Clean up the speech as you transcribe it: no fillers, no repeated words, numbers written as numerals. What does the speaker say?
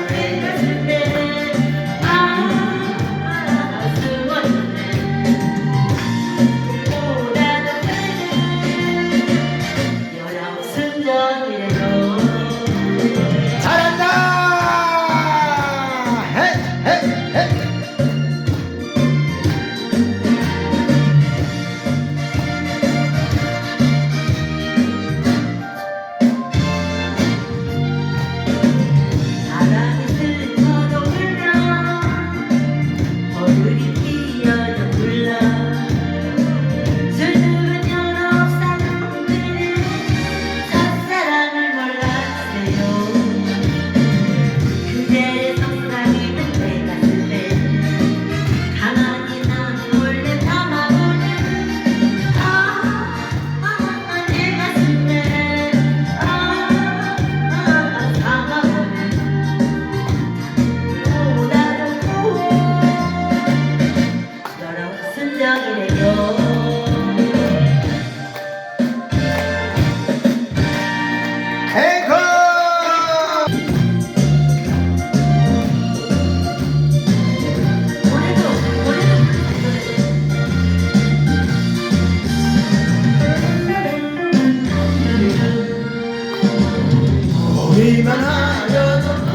내 가슴에 숨어있네 보다는 그는 여러 순정이래요 잘한다. 헤이 헤이 헤이. 바람이 슬퍼도 불러 버들이 피어도 불러 슬픈 여러 사람들은 첫사랑을 몰랐어요 그대의 속삭이는 내 가슴에 가만히 난 몰래 담아보는 내 가슴에 담아보는 여러 순정이래요 앵커. 우리만 하려던